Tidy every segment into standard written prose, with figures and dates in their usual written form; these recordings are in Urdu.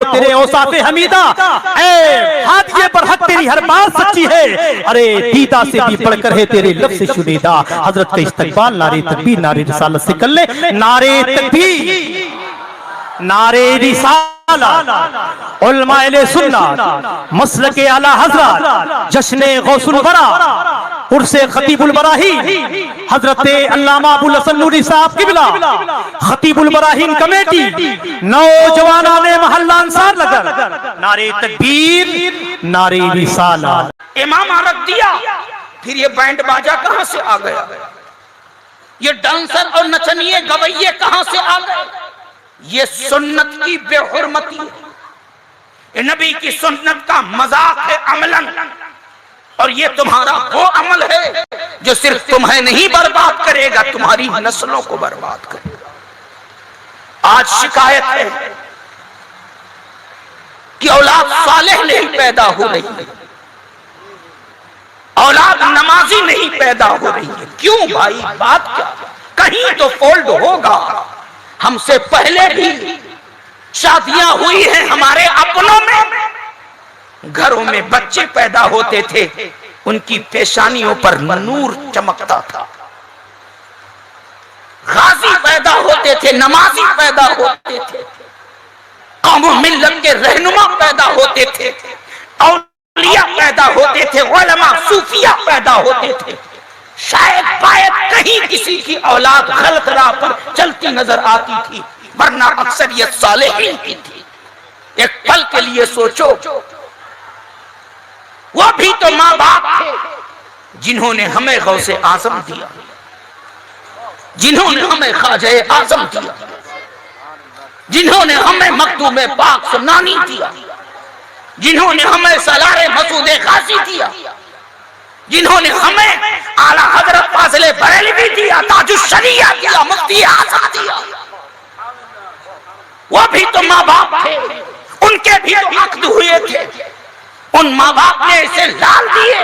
تیرے اوصاف حمیدہ، اے ہادیے پر حق تیری ہر بات سچی ہے، ارے دیدہ سے بھی بڑھ کر ہے تیرے لفظ شنیدہ۔ حضرت کا استقبال نعرے تکبیر نعرے رسالت سے کر لے، نعرے تکبیر نعرے رسالت، علماء اہل سنت مسلک اعلی حضرت، جشن غوث الورا، عرس خطیب البراہیم حضرت علامہ ابو الحسن نوری صاحب قبلہ، خطیب البراہیم کمیٹی، نوجوانان محلہ انصار نگر، نعرے تکبیر نعرے رسالت۔ امام رکھ دیا، پھر یہ بینڈ باجا کہاں سے آ گیا؟ یہ ڈانسر اور نچنیے گویے کہاں سے آ گئے؟ یہ سنت کی بے حرمتی ہے، یہ نبی کی سنت کا مذاق ہے عملاً، اور یہ تمہارا وہ عمل ہے جو صرف تمہیں نہیں برباد کرے گا، تمہاری نسلوں کو برباد کرے گا۔ آج شکایت ہے کہ اولاد صالح نہیں پیدا ہو رہی ہے، اولاد نمازی نہیں پیدا ہو رہی ہے۔ کیوں بھائی؟ بات کیا؟ کہیں تو فولڈ ہوگا۔ ہم سے پہلے بھی شادیاں ہوئی ہیں ہمارے اپنوں میں، گھروں میں بچے پیدا ہوتے تھے، ان کی پیشانیوں پر نور چمکتا تھا، غازی پیدا ہوتے تھے، نمازی پیدا ہوتے تھے، قوم و ملت کے رہنما پیدا ہوتے تھے، اولیاء پیدا ہوتے تھے، علماء صوفیاء پیدا ہوتے تھے۔ شاید باید کہیں کسی کی اولاد غلط راہ پر چلتی نظر آتی تھی، ورنہ اکثریت صالحین کی تھی۔ ایک پل کے لیے سوچو، وہ بھی تو ماں باپ تھے جنہوں نے ہمیں غوث اعظم دیا، جنہوں نے ہمیں خواجہ اعظم دیا، جنہوں نے ہمیں مکتوب پاک سنانی دیا، جنہوں نے ہمیں سالار مسعود غازی دیا، جنہوں نے ہمیں اعلیٰ حضرت فاضل بریلوی دیا، تاج الشریعہ دیا، مفتی اعظم دیا۔ وہ بھی تو ماں باپ تھے، ان کے بھی تو عقد ہوئے تھے، ان ماں باپ نے اسے لال دیے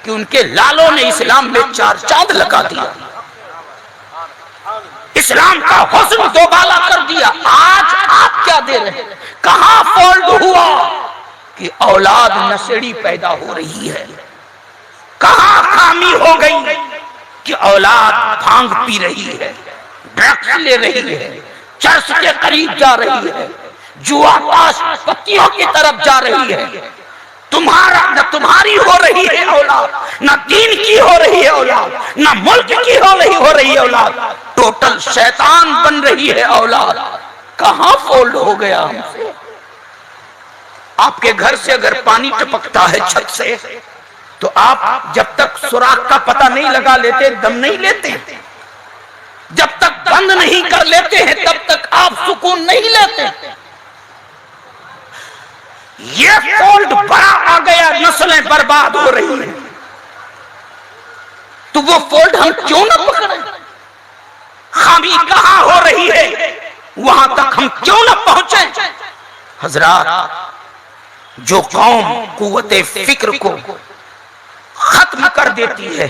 کہ ان کے لالوں نے اسلام میں چار چاند لگا دیا، اسلام کا حسن دوبالا کر دیا۔ آج آپ کیا دے رہے ہیں؟ کہاں فولڈ ہوا کہ اولاد نشیڑی پیدا ہو رہی ہے؟ کہاں خامی ہو گئی کہ اولاد بھانگ پی رہی ہے، ڈرگس لے رہی ہے، چرس کے قریب جا رہی ہے، جوا تاش پتیوں کی طرف جا رہی ہے؟ نہ تمہاری ہو رہی ہے اولاد، نہ دین کی ہو رہی ہے اولاد، نہ ملک کی ہو رہی ہے اولاد، ٹوٹل شیطان بن رہی ہے اولاد۔ کہاں فولڈ ہو گیا ہم سے؟ آپ کے گھر سے اگر پانی ٹپکتا ہے چھت سے تو آپ جب تک سوراخ کا پتہ نہیں لگا لیتے دم نہیں لیتے، جب تک بند نہیں کر لیتے ہیں تب تک آپ سکون نہیں لیتے۔ یہ فولڈ بڑا آ گیا، نسلیں برباد ہو رہی ہیں، تو وہ فولڈ ہم کیوں نہ پکڑیں؟ خامی کہاں ہو رہی ہے وہاں تک ہم کیوں نہ پہنچیں؟ حضرات، جو قوم قوت فکر کو ختم کر دیتی ہے،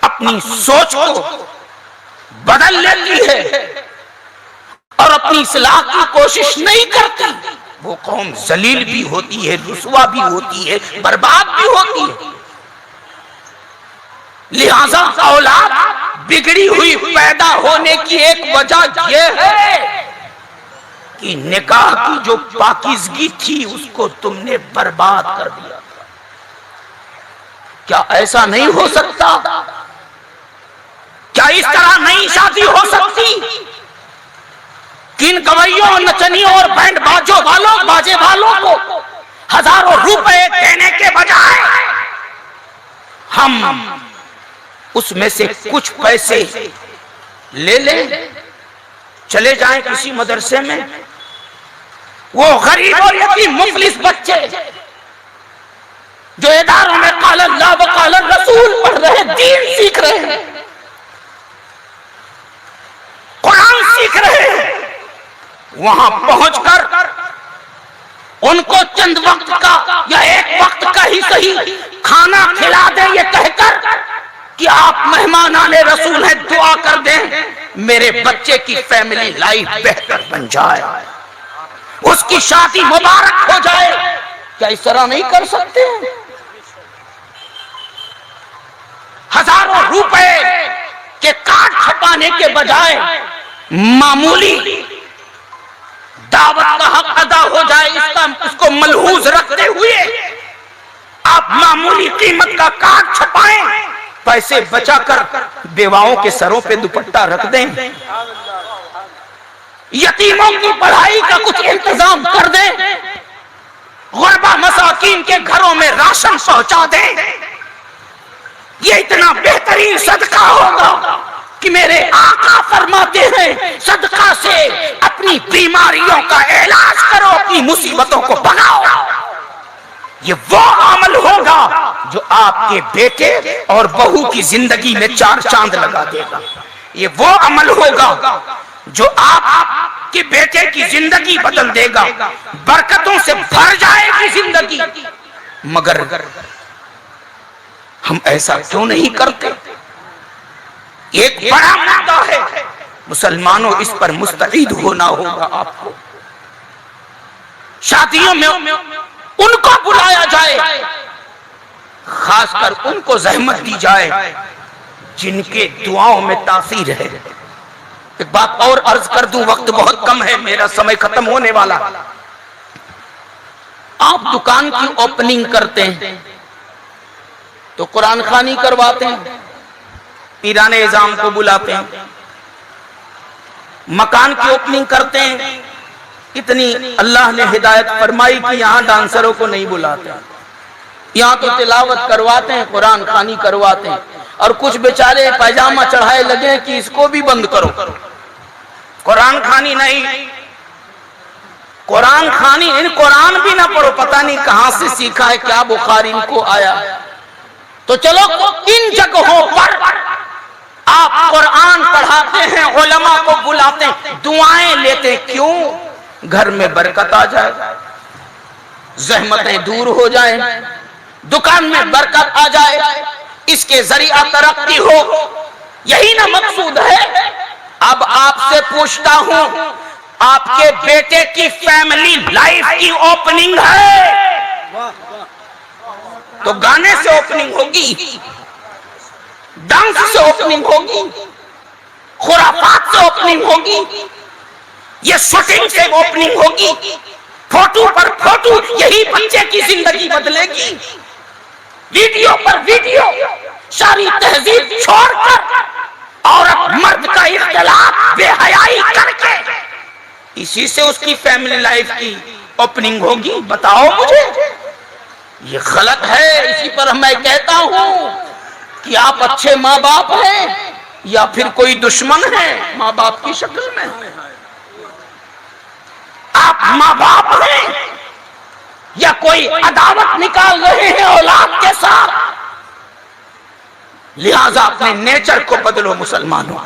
اپنی سوچ کو بدل لیتی ہے اور اپنی اصلاح کی کوشش نہیں کرتی، وہ قوم ذلیل بھی ہوتی ہے، رسوا بھی ہوتی ہے، برباد بھی ہوتی ہے۔ لہذا اولاد بگڑی ہوئی پیدا ہونے کی ایک وجہ یہ ہے کہ نکاح کی جو پاکیزگی تھی اس کو تم نے برباد کر دیا۔ کیا ایسا نہیں ہو سکتا؟ کیا اس طرح نئی شادی ہو سکتی؟ کن گویوں، نچنیوں اور بینڈ باجوں والوں، باجے والوں کو ہزاروں روپے دینے کے بجائے ہم اس میں سے کچھ پیسے لے لیں، چلے جائیں کسی مدرسے میں، وہ غریب اور یتیم مفلس بچے جو اداروں میں قال اللہ و قال الرسول پڑھ رہے، دین سیکھ رہے ہیں، قرآن سیکھ رہے ہیں، وہاں پہنچ کر ان کو چند وقت کا یا ایک وقت کا ہی صحیح کھانا کھلا دیں، یہ کہہ کر کہ آپ مہمانان رسول ہیں، دعا کر دیں میرے بچے کی فیملی لائف بہتر بن جائے۔ اس کی شادی مبارک ہو جائے، کیا اس طرح نہیں کر سکتے؟ ہزاروں روپے کے کارڈ چھپانے کے بجائے معمولی دعوت کا حق ادا ہو جائے، اس کو ملحوظ رکھتے ہوئے آپ معمولی قیمت کا کارڈ چھپائیں، پیسے بچا کر بیواؤں کے سروں پہ دوپٹہ رکھ دیں، یتیموں کی پڑھائی کا کچھ انتظام کر دیں، غربا مساکین کے گھروں میں راشن پہنچا دیں، یہ اتنا بہترین صدقہ ہوگا کہ میرے آقا فرماتے ہیں صدقہ سے اپنی بیماریوں کا علاج کرو، اپنی مصیبتوں کو بھگاؤ۔ یہ وہ عمل ہوگا جو آپ کے بیٹے اور بہو کی زندگی میں چار چاند لگا دے گا، یہ وہ عمل ہوگا جو آپ کے بیٹے کی زندگی بدل دے گا، برکتوں سے بھر جائے گی زندگی۔ مگر ہم ایسا کیوں نہیں کرتے؟ ایک بڑا مدعا ہے، مسلمانوں اس پر مستعد ہونا ہوگا آپ کو۔ شادیوں میں ان کو بلایا جائے، خاص کر ان کو زحمت دی جائے جن کے دعاؤں میں تاثیر ہے۔ ایک بات اور عرض کر دوں، وقت بہت کم ہے، میرا سمے ختم ہونے والا۔ آپ دکان کی اوپننگ کرتے ہیں تو قرآن خوانی کرواتے ہیں، پیران اعظام کو بلاتے ہیں، مکان کی اوپننگ کرتے ہیں، اتنی اللہ نے ہدایت فرمائی کہ یہاں ڈانسروں کو نہیں بلاتے، یہاں تو تلاوت کرواتے ہیں، قرآن خوانی کرواتے ہیں، اور کچھ بیچارے پائجامہ چڑھائے لگے کہ اس کو بھی بند کرو، قرآن خوانی نہیں، قرآن خوانی ان قرآن بھی نہ پڑھو، پتہ نہیں کہاں سے سیکھا ہے، کیا بخاری ان کو آیا۔ تو چلو ان جگہوں پر آپ قرآن پڑھاتے ہیں، علماء کو بلاتے ہیں، دعائیں لیتے، کیوں؟ گھر میں برکت آ جائے، زحمتیں دور ہو جائیں، دکان میں برکت آ جائے، اس کے ذریعہ ترقی ہو، یہی نہ مقصود ہے۔ اب آپ سے پوچھتا ہوں، آپ کے بیٹے کی فیملی لائف کی اوپننگ ہے تو گانے سے اوپننگ ہوگی، ڈانس سے اوپننگ ہوگی، خرافات سے اوپننگ ہوگی، یہ شوٹنگ سے اوپننگ ہوگی، فوٹو پر فوٹو، یہی بچے کی زندگی بدلے گی، ویڈیو پر ویڈیو، ساری تہذیب چھوڑ کر عورت مرد کا اختلاط بے حیائی کر کے اسی سے اس کی فیملی لائف کی اوپننگ ہوگی؟ بتاؤ مجھے، یہ غلط ہے۔ اسی پر میں کہتا ہوں کہ آپ اچھے ماں باپ ہیں یا پھر کوئی دشمن ہے ماں باپ کی شکل میں؟ آپ ماں باپ ہیں یا کوئی عداوت نکال رہے ہیں اولاد کے ساتھ؟ لہذا اپنے نیچر کو بدلو مسلمانوں،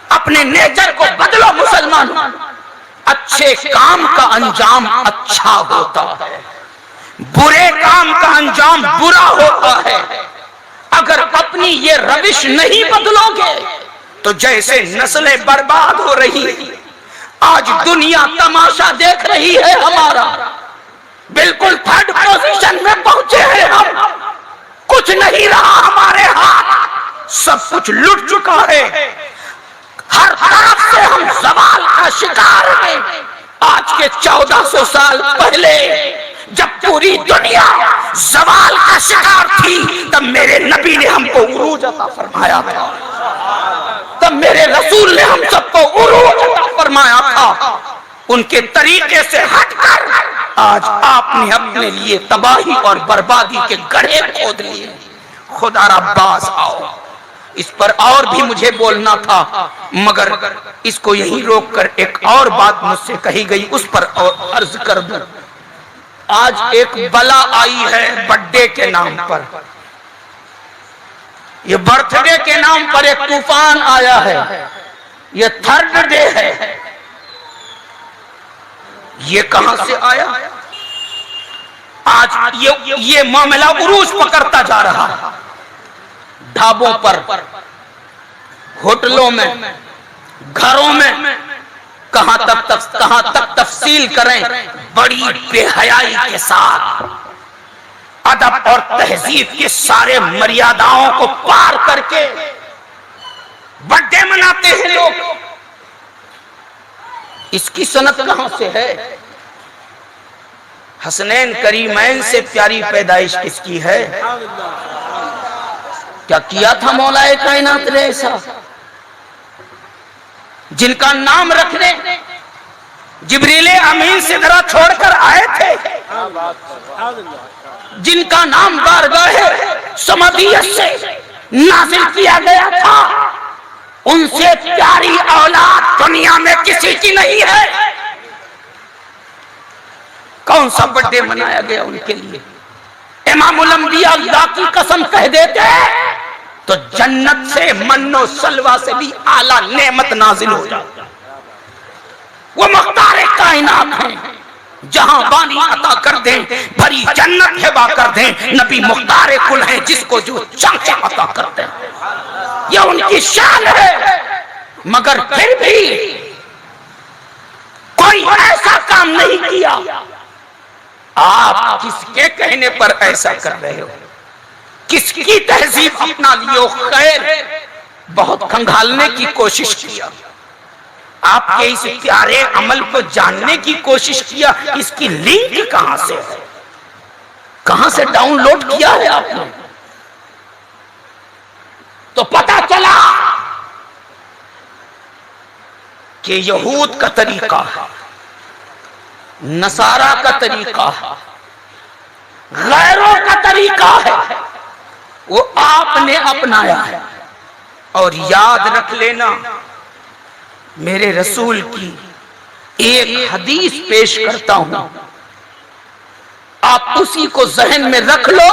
اپنے نیچر کو بدلو مسلمانوں۔ اچھے کام کا انجام اچھا ہوتا ہے، برے کام کا انجام برا ہوتا ہے۔ اگر اپنی یہ روش نہیں بدلو گے تو جیسے نسلیں برباد ہو رہی ہیں، آج دنیا تماشا دیکھ رہی ہے ہمارا، بالکل تھرڈ پوزیشن میں پہنچے ہیں ہم، کچھ نہیں رہا ہمارے ہاتھ، سب کچھ لٹ چکا ہے، ہر طرف سے ہم زوال کا شکار ہیں۔ آج کے 1400 سال پہلے جب پوری دنیا زوال کا شکار تھی، تب میرے نبی نے ہم کو عروج عطا فرمایا تھا، تب میرے رسول نے ہم سب کو عروج عطا فرمایا تھا۔ ان کے طریقے سے ہٹ کر آج آپ نے اپنے لیے تباہی اور بربادی کے گڑھے کھود لیے۔ خدا را باز آؤ، اس پر اور بھی مجھے بولنا تھا، مگر اس کو یہیں روک کر ایک اور بات مجھ سے کہی گئی، اس پر اور عرض کر دوں۔ آج ایک بلا آئی ہے برتھ ڈے کے نام پر، یہ برتھ ڈے کے نام پر ایک طوفان آیا ہے، یہ تھرڈ ڈے ہے، یہ کہاں سے آیا؟ آج یہ معاملہ عروج پکڑتا جا رہا ہے، ڈھابوں پر، ہوٹلوں میں، گھروں میں کہاں تک تفصیل کریں، بڑی بے حیائی کے ساتھ ادب اور تہذیب کے سارے مریاداؤں کو پار کر کے برتھڈے مناتے ہیں لوگ۔ اس کی سنت کہاں سے ہے؟ حسنین کریمین سے پیاری پیدائش کس کی ہے؟ کیا کیا تھا مولا کائنات نے ایسا؟ جن کا نام رکھنے جبریل امین سے ذرا چھوڑ کر آئے تھے، جن کا نام بارگاہ سمدیت سے نازل کیا گیا تھا، ان سے پیاری اولاد دنیا میں کسی کی نہیں ہے۔ کون سا برتھڈے منایا گیا ان کے لیے؟ امام الانبیاء اللہ کی قسم کہہ دیتے تو جنت سے من و سلوہ سے بھی اعلیٰ نعمت نازل ہو جاتا۔ وہ مختار کائنات ہیں، جہاں بانی عطا کر دیں، بھری جنت ہبا کر دیں، نبی مختار کل ہیں، جس کو جو چاہتے عطا کرتے ہیں، یہ ان کی شان ہے۔ مگر پھر بھی کوئی ایسا کام نہیں کیا۔ آپ کس کے کہنے پر ایسا کر رہے ہو؟ کس کی تہذیب اپنا لیو؟ خیر بہت کھنگالنے کی کوشش کیا، آپ کے اس پیارے عمل کو جاننے کی کوشش کیا، اس کی لنک کہاں سے ہے؟ کہاں سے ڈاؤن لوڈ کیا ہے آپ نے؟ تو پتا چلا کہ یہود کا طریقہ ہے، نصارہ کا طریقہ ہے، غیروں کا طریقہ ہے، وہ آپ نے اپنایا ہے۔ اور یاد رکھ لینا، میرے رسول کی ایک حدیث پیش کرتا ہوں، آپ اسی کو ذہن میں رکھ لو،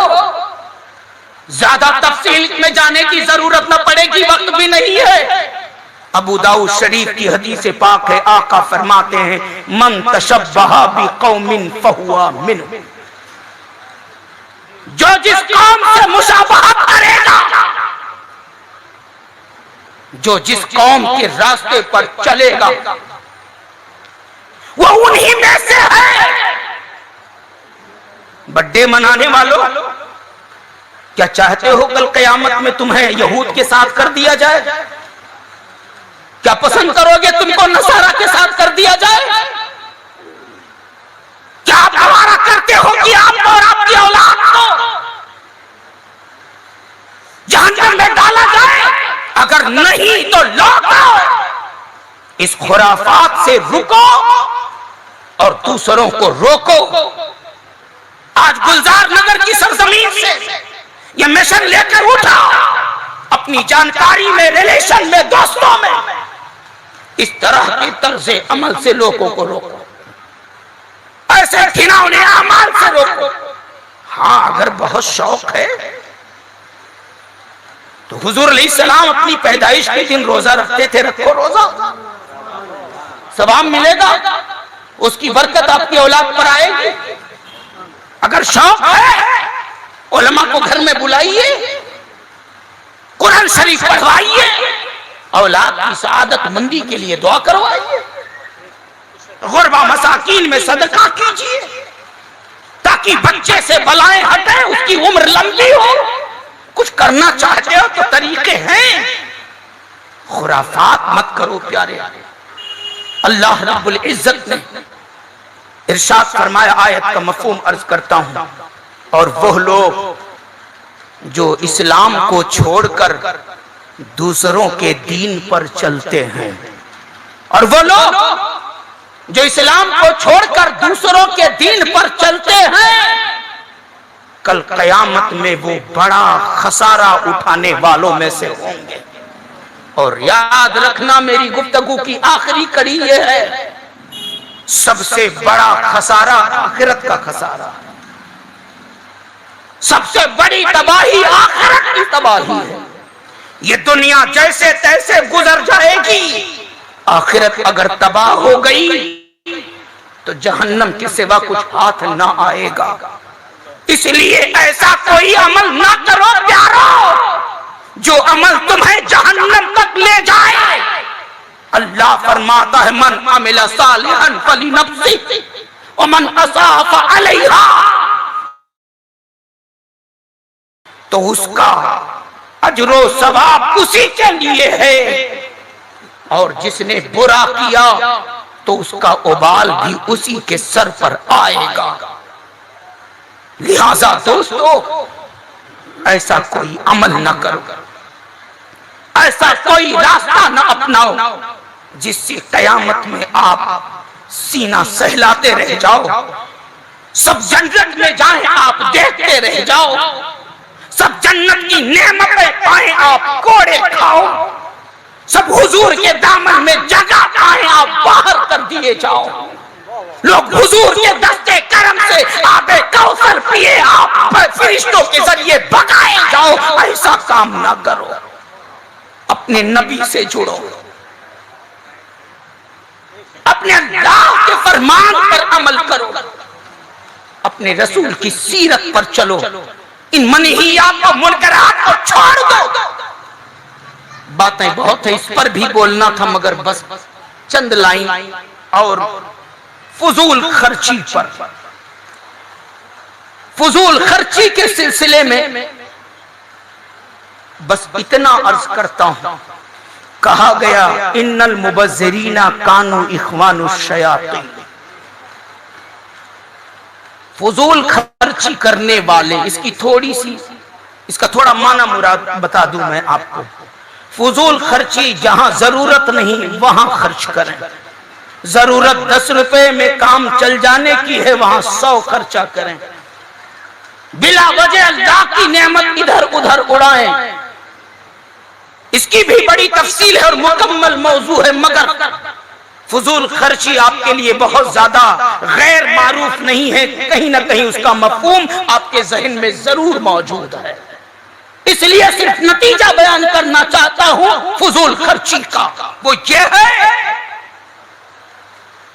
زیادہ تفصیل میں جانے کی ضرورت نہ پڑے گی، وقت بھی نہیں ہے۔ ابو داؤد شریف کی حدیث پاک ہے، آقا فرماتے ہیں من تشبہ بقوم فہو منہ، جو جس قوم سے مشابہت کرے گا، جو جس قوم کے راستے پر چلے گا، وہ انہی میں سے ہے۔ برتھڈے منانے والوں، کیا چاہتے ہو کل قیامت میں تمہیں یہود کے ساتھ کر دیا جائے؟ کیا پسند کرو گے تم کو نصارہ کے ساتھ کر دیا جائے؟ کیا آپ گوارا کرتے ہو کہ آپ اور آپ کی اولاد کو جہنم میں ڈالا جائے؟ اگر نہیں تو لوٹو، اس خرافات سے رکو اور دوسروں کو روکو۔ آج گلزار نگر کی سرزمین سے یہ مشن لے کر اٹھا، اپنی جانکاری میں، ریلیشن میں، دوستوں میں اس طرح کی طرز عمل سے لوگوں کو روکو، ایسے گھناؤنے اعمال سے روکو۔ ہاں اگر بہت شوق ہے تو حضور علیہ السلام اپنی پیدائش کے دن روزہ رکھتے تھے، رکھو روزہ، ثواب ملے گا، اس کی برکت آپ کی اولاد پر آئے گی۔ اگر شوق ہے علماء کو گھر میں بلائیے، قرآن شریف پڑھوائیے، اولاد کی سعادت مندی کے لیے دعا کروائیے، غربا مساکین میں صدقہ کیجیے تاکہ بچے سے بلائیں ہٹیں، اس کی عمر لمبی ہو۔ کچھ کرنا چاہتے ہو تو طریقے ہیں، خرافات مت کرو پیارے۔ اللہ رب العزت نے ارشاد فرمایا، آیت کا مفہوم عرض کرتا ہوں، اور وہ لوگ جو اسلام کو چھوڑ کر دوسروں کے دین پر چلتے ہیں، اور وہ لوگ جو اسلام کو چھوڑ کر دوسروں کے دین پر چلتے ہیں، کل قیامت میں وہ بڑا خسارہ اٹھانے والوں میں سے ہوں گے۔ اور یاد رکھنا، میری گفتگو کی آخری کڑی یہ ہے، سب سے بڑا خسارہ آخرت کا خسارہ، سب سے بڑی تباہی آخرت کی تباہی ہے۔ یہ دنیا جیسے تیسے گزر جائے گی، آخرت اگر تباہ ہو گئی تو جہنم کے سوا کچھ ہاتھ نہ آئے گا۔ اس لیے ایسا کوئی عمل نہ کرو پیارو جو عمل تمہیں جہنم تک لے جائے۔ اللہ فرماتا ہے من عمل صالحا فلنفسہ ومن اساء فعلیہا، تو اس کا اجر و ثواب اسی کے لیے ہے، اور جس نے برا کیا تو اس کا وبال بھی اسی کے سر پر آئے گا۔ لہذا دوستو ایسا کوئی عمل نہ کرو، ایسا کوئی راستہ نہ اپناؤ جس سے قیامت میں آپ سینہ سہلاتے رہ جاؤ، سب جنت میں جائیں آپ دیکھتے رہ جاؤ، سب جنت کی نعمتیں پائیں آپ کوڑے کھاؤ، سب حضور کے دامن میں جگہ پائیں آپ باہر کر دیے جاؤ، لوگ حضور کے دستے کرم سے آب کوثر پیے آپ فرشتوں کے ذریعے بگائے جاؤ۔ ایسا کام نہ کرو، اپنے نبی سے جڑو، اپنے اللہ کے فرمان پر عمل کرو، اپنے رسول کی سیرت پر چلو، ان منہیات و منکرات کو چھوڑ دو۔ باتیں بہت ہیں، اس پر بھی بولنا تھا، مگر بس چند لائن اور فضول خرچی پر، فضول خرچی کے سلسلے میں بس اتنا عرض کرتا ہوں۔ کہا گیا ان المبذرین کانوا اخوان الشیاطین، فضول خرچی کرنے والے، اس کا تھوڑا معنی مراد بتا دوں میں آپ کو۔ فضول خرچی جہاں ضرورت نہیں وہاں خرچ کریں، ضرورت 10 روپے میں کام چل جانے کی ہے وہاں 100 خرچہ کریں، بلا وجہ اللہ کی نعمت ادھر ادھر اڑائیں۔ اس کی بھی بڑی تفصیل ہے اور مکمل موضوع ہے، مگر فضول خرچی آپ کے لیے بہت زیادہ غیر معروف نہیں ہے، کہیں نہ کہیں اس کا مفہوم آپ کے ذہن میں ضرور موجود ہے، اس لیے صرف نتیجہ بیان کرنا چاہتا ہوں فضول خرچی کا۔ وہ یہ ہے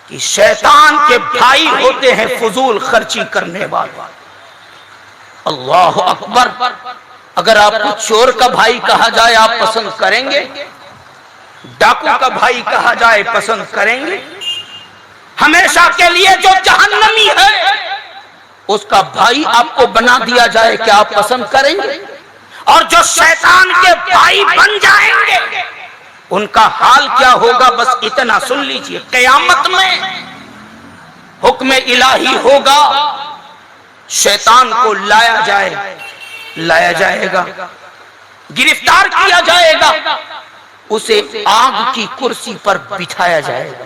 کہ شیطان کے بھائی ہوتے ہیں فضول خرچی کرنے والے۔ اللہ اکبر! اگر آپ کو چور کا بھائی کہا جائے آپ پسند کریں گے؟ ڈاکو کا بھائی کہا جائے پسند کریں گے؟ ہمیشہ کے لیے جو جہنمی ہے اس کا بھائی آپ کو بنا دیا جائے کہ آپ پسند کریں گے؟ اور جو شیطان کے بھائی بن جائیں گے ان کا حال کیا ہوگا؟ بس اتنا سن لیجئے، قیامت میں حکم الہی ہوگا، شیطان کو لایا جائے گا، گرفتار کیا جائے گا، اسے آگ کی کرسی پر بٹھایا جائے گا،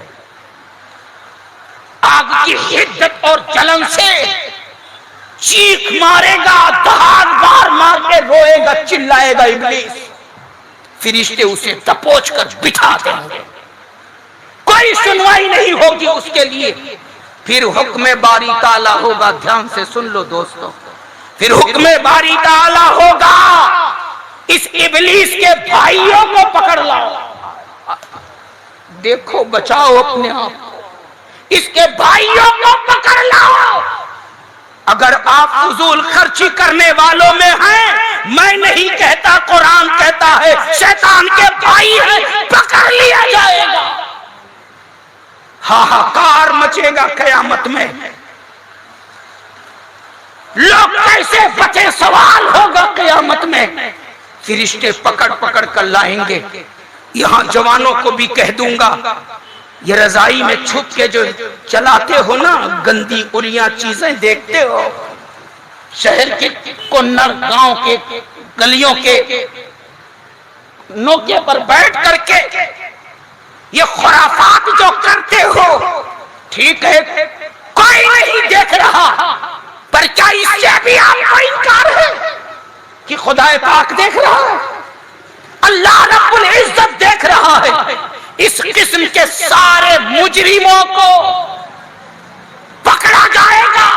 آگ کی حدت اور جلن سے چیخ مارے گا، دہاڑ مار کے روئے گا، چلائے گا ابلیس، فرشتے اسے دبوچ کر بٹھا دیں گے، کوئی سنوائی نہیں ہوگی اس کے لیے۔ پھر حکم باری تعالیٰ ہوگا، دھیان سے سن لو دوستو، پھر حکم باری تعالیٰ ہوگا اس ابلیس کے بھائیوں کو پکڑ لاؤ، دیکھو بچاؤ اپنے آپ کو، اس کے بھائیوں کو پکڑ لاؤ۔ اگر آپ فضول خرچی کرنے والوں میں ہیں، میں نہیں کہتا، قرآن کہتا ہے شیطان کے بھائی ہیں، پکڑ لیا جائے گا، ہاہاکار مچے گا قیامت میں، لوگ کیسے بچے سوال ہوگا قیامت میں، فرشتے پکڑ پکڑ کر لائیں گے۔ یہاں جوانوں کو بھی کہہ دوں گا، یہ رضائی میں چھپ کے جو چلاتے ہو نا گندی اریاں چیزیں دیکھتے ہو، شہر کے کنر گاؤں کے گلیوں کے نوکے پر بیٹھ کر کے یہ خرافات جو کرتے ہو، ٹھیک ہے کوئی نہیں دیکھ رہا، پر کیا اس سے بھی آپ کو انکار ہے کہ خدا پاک دیکھ رہا ہے، اللہ رب العزت دیکھ رہا ہے؟ اس قسم کے سارے مجرموں کو پکڑا جائے گا،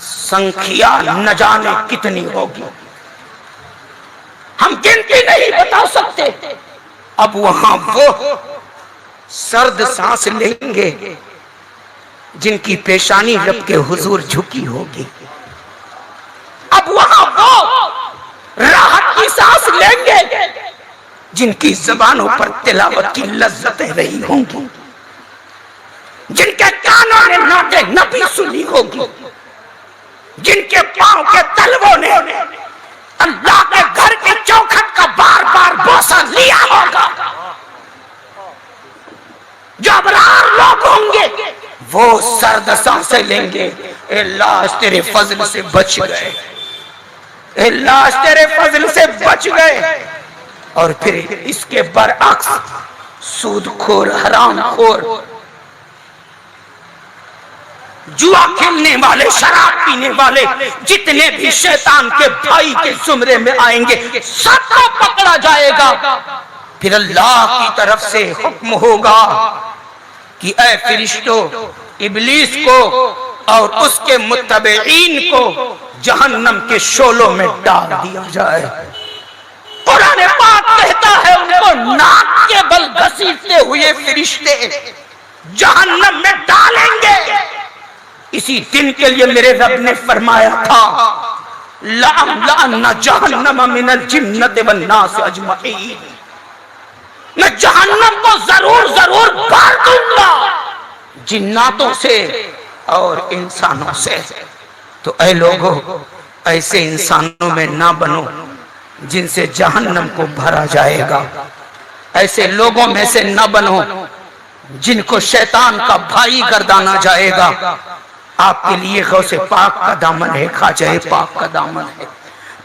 سنکھیا نہ جانے کتنی ہوگی، ہم گنتی نہیں بتا سکتے۔ اب وہاں وہ سرد سانس لیں گے جن کی پیشانی رب کے حضور جھکی ہوگی، اب وہاں وہ راحت کی سانس لیں گے جن کی زبانوں پر تلاوت کی لذتیں رہی ہوں گی، جن کے کانوں نے نعت نبی سنی ہوگی، جن کے پاؤں کے تلووں نے اللہ کے گھر کی چوکھٹ کا بار بار بوسہ لیا ہوگا، جو ابرار لوگ ہوں گے وہ سرد سانسیں لیں گے، اے اللہ تیرے فضل سے بچ گئے، اے اللہ تیرے فضل سے بچ گئے۔ اور پھر اس کے برعکس سود خور، حرام خور، جوا کھیلنے والے، شراب پینے والے، جتنے بھی شیطان کے بھائی کے زمرے میں آئیں گے سب کو پکڑا جائے گا۔ پھر اللہ کی طرف سے حکم ہوگا کہ اے فرشتوں، ابلیس کو اور اس کے متبعین کو جہنم کے شعلوں میں ڈال دیا جائے۔ قرآن پاک کہتا ہے ان کو ناک کے بل گھسیٹتے ہوئے فرشتے جہنم میں ڈالیں گے۔ اسی دن کے لیے میرے رب نے فرمایا تھا لَأَمْلَأَنَّ جَهَنَّمَ مِنَ الْجِنَّةِ وَالنَّاسِ أَجْمَعِينَ، میں جہنم کو ضرور بھر دوں گا جناتوں سے اور انسانوں سے۔ تو اے لوگوں، ایسے انسانوں میں نہ بنو جن سے جہنم کو بھرا جائے گا، ایسے لوگوں میں سے نہ بنو جن کو شیطان کا بھائی گردانا جائے گا۔ آپ کے لیے غوث پاک کا دامن ہے، خواجہ پاک کا دامن ہے،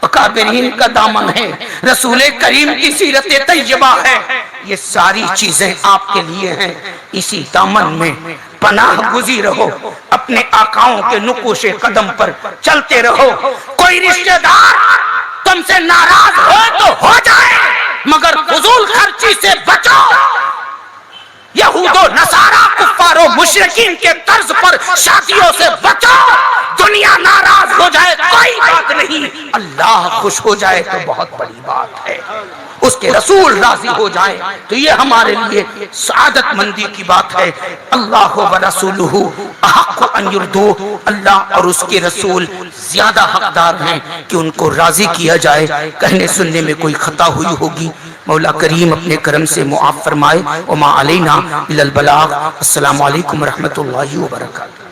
اکابرین کا دامن ہے، رسول کریم کی سیرت طیبہ ہے، یہ ساری چیزیں آپ کے لیے ہیں۔ اسی دامن میں پناہ گزیر رہو، اپنے آقاؤں کے نقوش قدم پر چلتے رہو۔ کوئی رشتہ دار تم سے ناراض ہو تو ہو جائے، مگر فضول خرچی سے بچو۔ یہود و نصارہ، کفار و مشرکین کے طرز پر شادیوں سے بچو۔ دنیا ناراض ہو جائے کوئی بات نہیں، اللہ خوش ہو جائے تو بہت بڑی بات ہے، اس کے رسول راضی ہو جائے تو یہ ہمارے لیے سعادت مندی کی بات ہے۔ اللہ و رسولہ احق ان یرضوا، اللہ اور اس کے رسول زیادہ حقدار ہیں کہ ان کو راضی کیا جائے۔ کہنے سننے میں کوئی خطا ہوئی ہوگی مولا کریم اپنے کرم سے معاف فرمائے۔ وما علینا الا البلاغ۔ السلام علیکم ورحمۃ اللہ وبرکاتہ۔